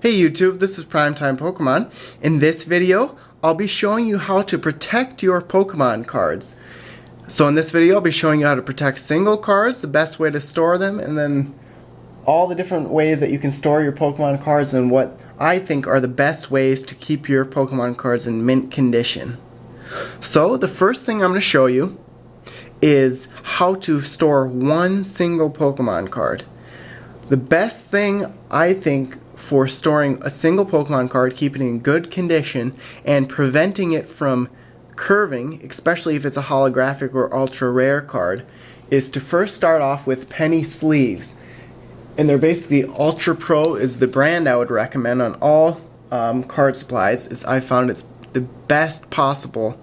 Hey YouTube, this is PrimetimePokemon. In this video, I'll be showing you how to protect your Pokemon cards. So in this video, I'll be showing you how to protect single cards, the best way to store them, and then all the different ways that you can store your Pokemon cards and what I think are the best ways to keep your Pokemon cards in mint condition. So the first thing I'm going to show you is how to store one single Pokemon card. The best thing I think for storing a single Pokemon card, keeping it in good condition, and preventing it from curving, especially if it's a holographic or ultra rare card, is to first start off with penny sleeves. And they're basically Ultra Pro is the brand I would recommend on all card supplies. I found it's the best possible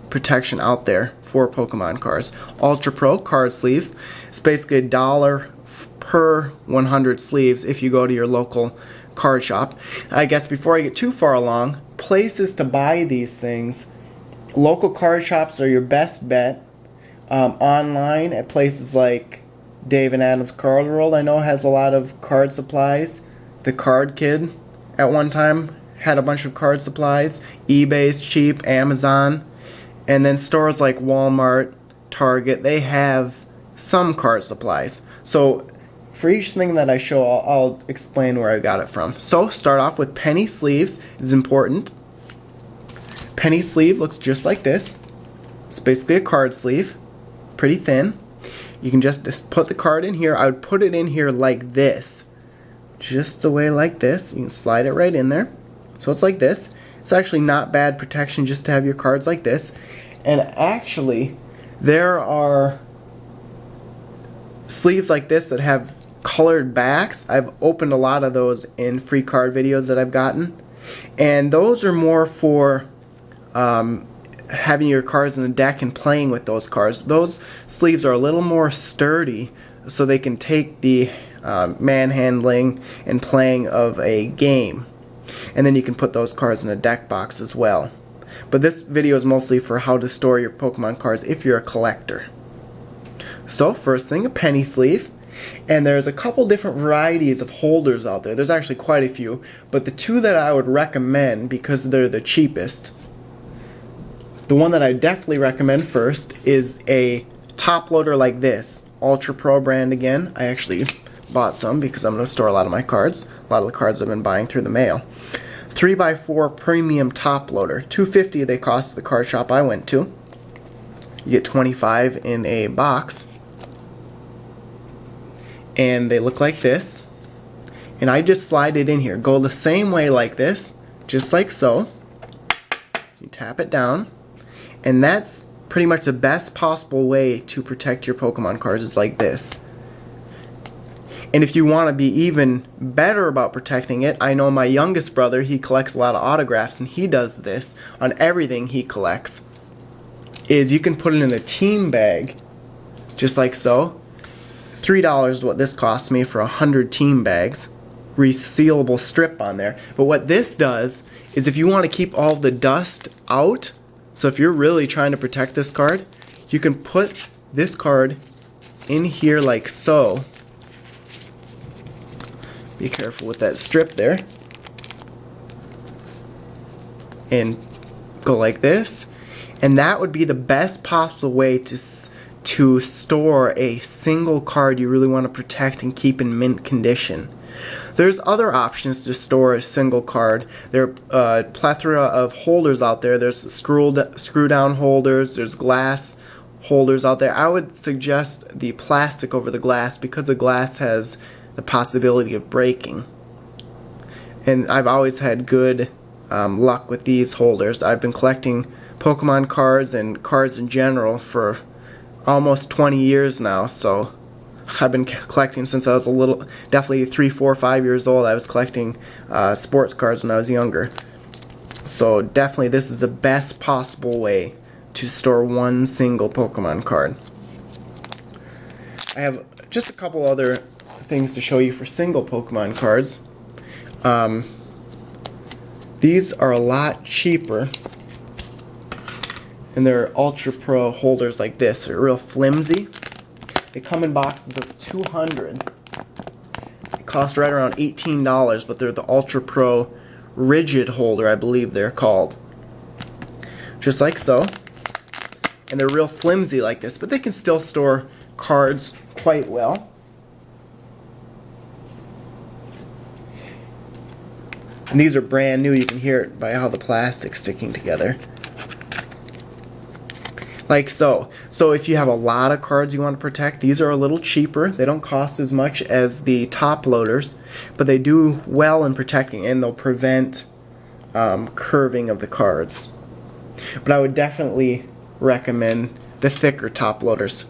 protection out there for Pokemon cards. Ultra Pro card sleeves. It's basically $1 per 100 sleeves if you go to your local card shop. I guess before I get too far along, places to buy these things, local card shops are your best bet. Online at places like Dave and Adam's Card World, I know, has a lot of card supplies. The Card Kid at one time had a bunch of card supplies. eBay's cheap, Amazon, and then stores like Walmart, Target, they have some card supplies. So for each thing that I show, I'll explain where I got it from. So start off with penny sleeves is important. Penny sleeve looks just like this. It's basically a card sleeve, pretty thin. You can just put the card in here. I would put it in here like this, just the way like this. You can slide it right in there. So it's like this. It's actually not bad protection just to have your cards like this. And actually, there are sleeves like this that have colored backs. I've opened a lot of those in free card videos that I've gotten, and those are more for having your cards in a deck and playing with those cards. Those sleeves are a little more sturdy, so they can take the manhandling and playing of a game, and then you can put those cards in a deck box as well. But this video is mostly for how to store your Pokemon cards if you're a collector. So first thing, a penny sleeve. And there's a couple different varieties of holders out there. There's actually quite a few, but the two that I would recommend because they're the cheapest, the one that I definitely recommend first is a top loader like this. Ultra Pro brand again. I actually bought some because I'm going to store a lot of my cards. A lot of the cards I've been buying through the mail. 3x4 premium top loader. $2.50 they cost at the card shop I went to. You get 25 in a box. And they look like this, and I just slide it in here. Go the same way like this, just like so. You tap it down, and that's pretty much the best possible way to protect your Pokemon cards, is like this. And if you want to be even better about protecting it, I know my youngest brother, he collects a lot of autographs, and he does this on everything he collects, is you can put it in a team bag, just like so. $3 is what this cost me for 100 team bags. Resealable strip on there. But what this does is if you want to keep all the dust out, so if you're really trying to protect this card, you can put this card in here like so. Be careful with that strip there. And go like this. And that would be the best possible way to store a single card you really want to protect and keep in mint condition. There's other options to store a single card. There are a plethora of holders out there. There's screw down holders, there's glass holders out there. I would suggest the plastic over the glass because the glass has the possibility of breaking. And I've always had good luck with these holders. I've been collecting Pokemon cards and cards in general for almost 20 years now, so I've been collecting since I was definitely 3, 4, 5 years old. I was collecting sports cards when I was younger. So definitely this is the best possible way to store one single Pokemon card. I have just a couple other things to show you for single Pokemon cards. These are a lot cheaper, and they're Ultra Pro holders like this. They're real flimsy. They come in boxes of 200. They cost right around $18, but they're the Ultra Pro rigid holder, I believe they're called. Just like so. And they're real flimsy like this, but they can still store cards quite well. And these are brand new. You can hear it by how the plastic's sticking together. Like so. So if you have a lot of cards you want to protect, these are a little cheaper. They don't cost as much as the top loaders, but they do well in protecting, and they'll prevent curving of the cards. But I would definitely recommend the thicker top loaders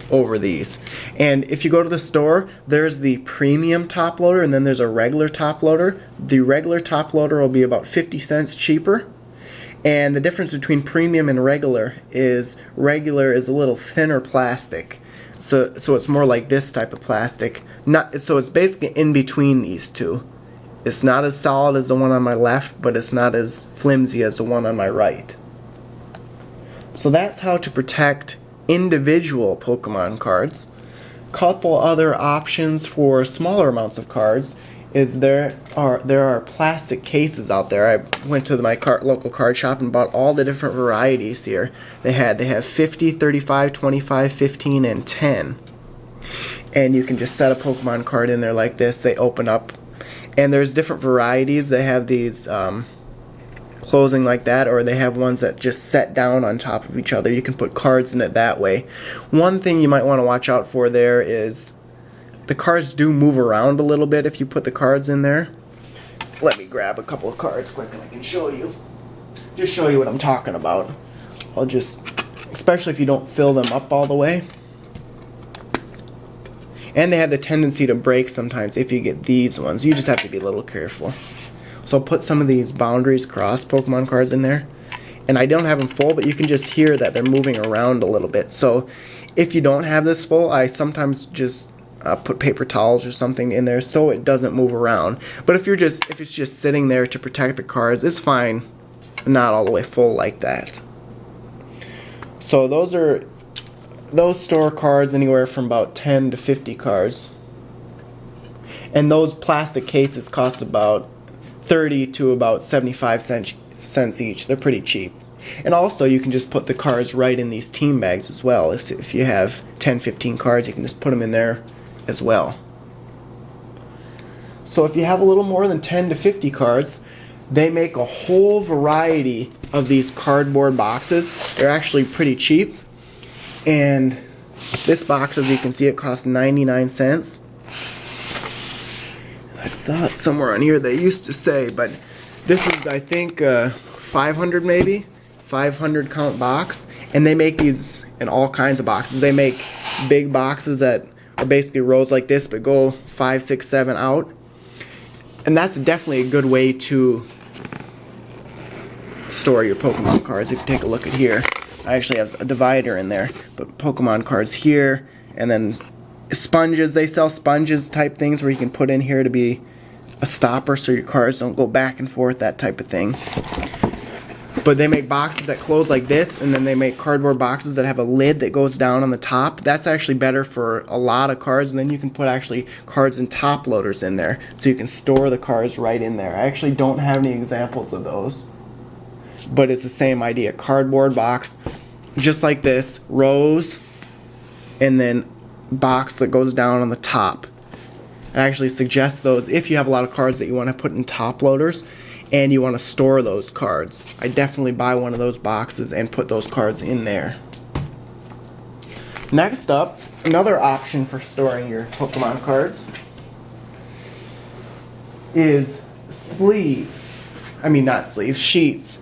over these. And if you go to the store, there's the premium top loader, and then there's a regular top loader. The regular top loader will be about 50 cents cheaper. And the difference between premium and regular is a little thinner plastic. So it's more like this type of plastic. So it's basically in between these two. It's not as solid as the one on my left, but it's not as flimsy as the one on my right. So that's how to protect individual Pokemon cards. Couple other options for smaller amounts of cards is there are plastic cases out there. I went to my local card shop and bought all the different varieties here. They have 50, 35, 25, 15, and 10. And you can just set a Pokemon card in there like this. They open up. And there's different varieties. They have these closing like that, or they have ones that just set down on top of each other. You can put cards in it that way. One thing you might want to watch out for there is the cards do move around a little bit if you put the cards in there. Let me grab a couple of cards quick and I can show you. Just show you what I'm talking about. Especially if you don't fill them up all the way. And they have the tendency to break sometimes if you get these ones. You just have to be a little careful. So I'll put some of these Boundaries Cross Pokemon cards in there. And I don't have them full, but you can just hear that they're moving around a little bit. So if you don't have this full, I sometimes just put paper towels or something in there so it doesn't move around. But if it's just sitting there to protect the cards, it's fine. Not all the way full like that. So those store cards anywhere from about 10 to 50 cards. And those plastic cases cost about 30 to about 75 cents each. They're pretty cheap. And also you can just put the cards right in these team bags as well. If you have 10, 15 cards, you can just put them in there as well. So if you have a little more than 10 to 50 cards, they make a whole variety of these cardboard boxes. They're actually pretty cheap. And this box, as you can see, it costs 99 cents. I thought somewhere on here they used to say, but this is, I think, 500 maybe, 500 count box. And they make these in all kinds of boxes. They make big boxes that are basically rows like this, but go 5, 6, 7 out. And that's definitely a good way to store your Pokemon cards. If you take a look at here, I actually have a divider in there, but Pokemon cards here, and then sponges. They sell sponges type things where you can put in here to be a stopper so your cards don't go back and forth, that type of thing. But they make boxes that close like this, and then they make cardboard boxes that have a lid that goes down on the top. That's actually better for a lot of cards, and then you can put actually cards and top loaders in there, so you can store the cards right in there. I actually don't have any examples of those, but it's the same idea. Cardboard box, just like this, rows, and then box that goes down on the top. I actually suggest those if you have a lot of cards that you want to put in top loaders and you want to store those cards. I definitely buy one of those boxes and put those cards in there. Next up, another option for storing your Pokemon cards is sleeves. I mean, not sleeves, sheets.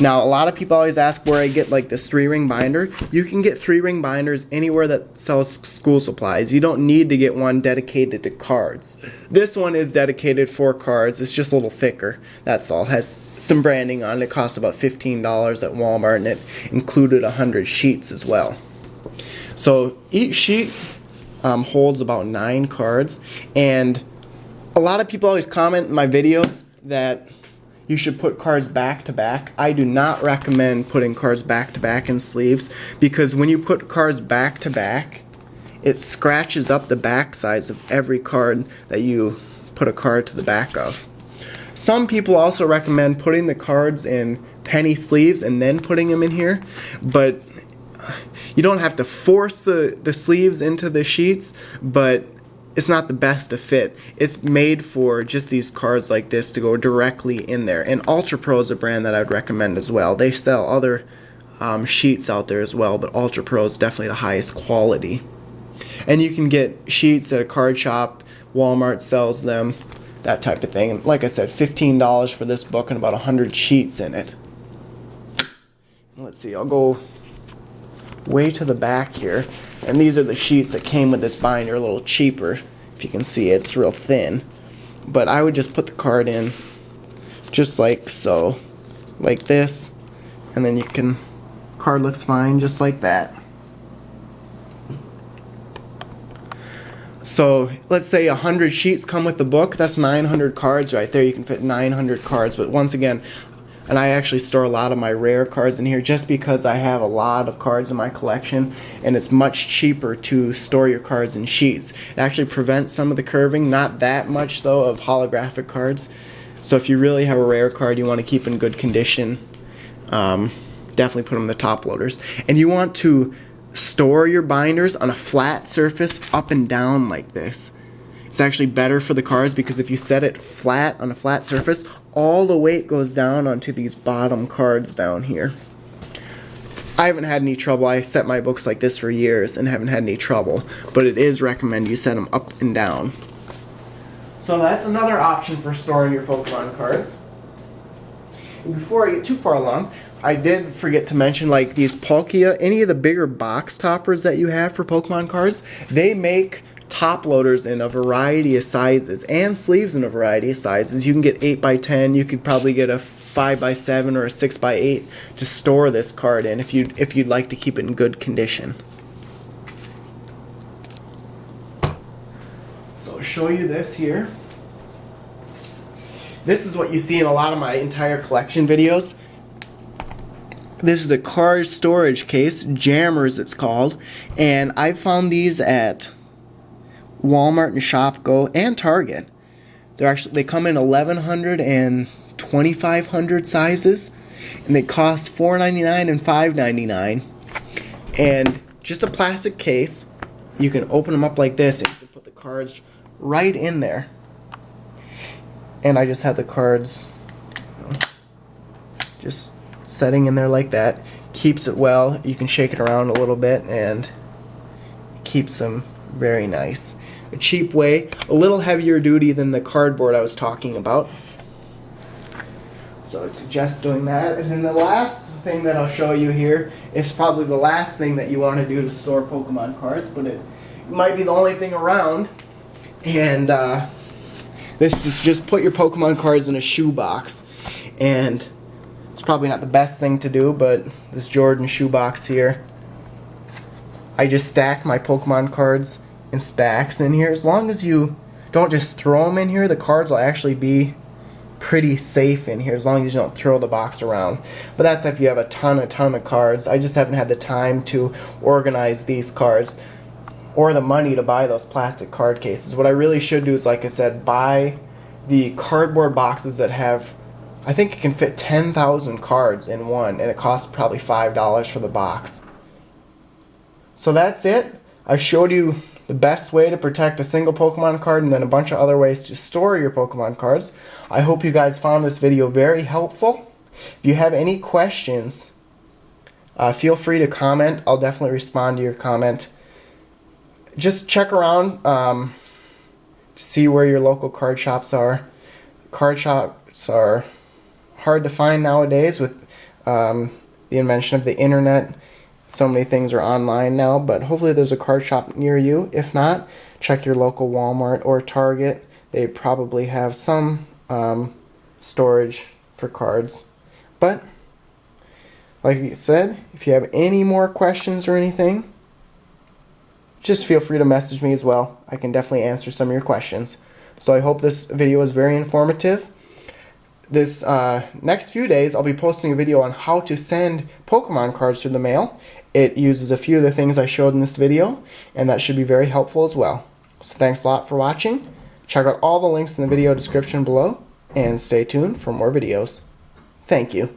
Now, a lot of people always ask where I get like this 3-ring binder. You can get 3-ring binders anywhere that sells school supplies. You don't need to get one dedicated to cards. This one is dedicated for cards. It's just a little thicker. That's all. It has some branding on it. It costs about $15 at Walmart, and it included 100 sheets as well. So each sheet holds about 9 cards, and a lot of people always comment in my videos that you should put cards back to back. I do not recommend putting cards back to back in sleeves, because when you put cards back to back, it scratches up the back sides of every card that you put a card to the back of. Some people also recommend putting the cards in penny sleeves and then putting them in here, but you don't have to force the sleeves into the sheets, but it's not the best to fit. It's made for just these cards like this to go directly in there. And Ultra Pro is a brand that I'd recommend as well. They sell other sheets out there as well, but Ultra Pro is definitely the highest quality. And you can get sheets at a card shop, Walmart sells them, that type of thing. And like I said, $15 for this book and about 100 sheets in it. Let's see, I'll go way to the back here, and these are the sheets that came with this binder, a little cheaper. If you can see it, it's real thin, but I would just put the card in just like so, like this, and then you can, card looks fine just like that. So let's say 100 sheets come with the book, that's 900 cards right there. You can fit 900 cards, but once again, and I actually store a lot of my rare cards in here just because I have a lot of cards in my collection, and it's much cheaper to store your cards in sheets. It actually prevents some of the curving, not that much though, of holographic cards. So if you really have a rare card you want to keep in good condition, definitely put them in the top loaders. And you want to store your binders on a flat surface up and down like this. It's actually better for the cards because if you set it flat on a flat surface, all the weight goes down onto these bottom cards down here. I haven't had any trouble. I set my books like this for years and haven't had any trouble, but it is recommended you set them up and down. So that's another option for storing your Pokemon cards. And before I get too far along, I did forget to mention, like these Palkia, any of the bigger box toppers that you have for Pokemon cards, they make top loaders in a variety of sizes and sleeves in a variety of sizes. You can get 8x10, you could probably get a 5x7 or a 6x8 to store this card in if you'd like to keep it in good condition. So I'll show you this here. This is what you see in a lot of my entire collection videos. This is a card storage case, Jammers it's called, and I found these at Walmart and ShopGo and Target. They come in 1100 and 2500 sizes, and they cost $4.99 and $5.99. And just a plastic case. You can open them up like this and you can put the cards right in there. And I just have the cards just setting in there like that. Keeps it well. You can shake it around a little bit and it keeps them very nice. A cheap way, a little heavier duty than the cardboard I was talking about. So I suggest doing that. And then the last thing that I'll show you here is probably the last thing that you want to do to store Pokemon cards, but it might be the only thing around. And this is just put your Pokemon cards in a shoebox. And it's probably not the best thing to do, but this Jordan shoebox here, I just stack my Pokemon cards in stacks in here. As long as you don't just throw them in here, the cards will actually be pretty safe in here as long as you don't throw the box around. But that's if you have a ton of cards. I just haven't had the time to organize these cards or the money to buy those plastic card cases. What I really should do is, like I said, buy the cardboard boxes that have, I think it can fit 10,000 cards in one, and it costs probably $5 for the box. So that's it. I've showed you the best way to protect a single Pokemon card and then a bunch of other ways to store your Pokemon cards. I hope you guys found this video very helpful. If you have any questions, feel free to comment. I'll definitely respond to your comment. Just check around to see where your local card shops are. Card shops are hard to find nowadays with the invention of the internet. So many things are online now, but hopefully there's a card shop near you. If not, check your local Walmart or Target. They probably have some storage for cards. But, like I said, if you have any more questions or anything, just feel free to message me as well. I can definitely answer some of your questions. So I hope this video was very informative. This next few days, I'll be posting a video on how to send Pokemon cards through the mail. It uses a few of the things I showed in this video, and that should be very helpful as well. So thanks a lot for watching. Check out all the links in the video description below, and stay tuned for more videos. Thank you.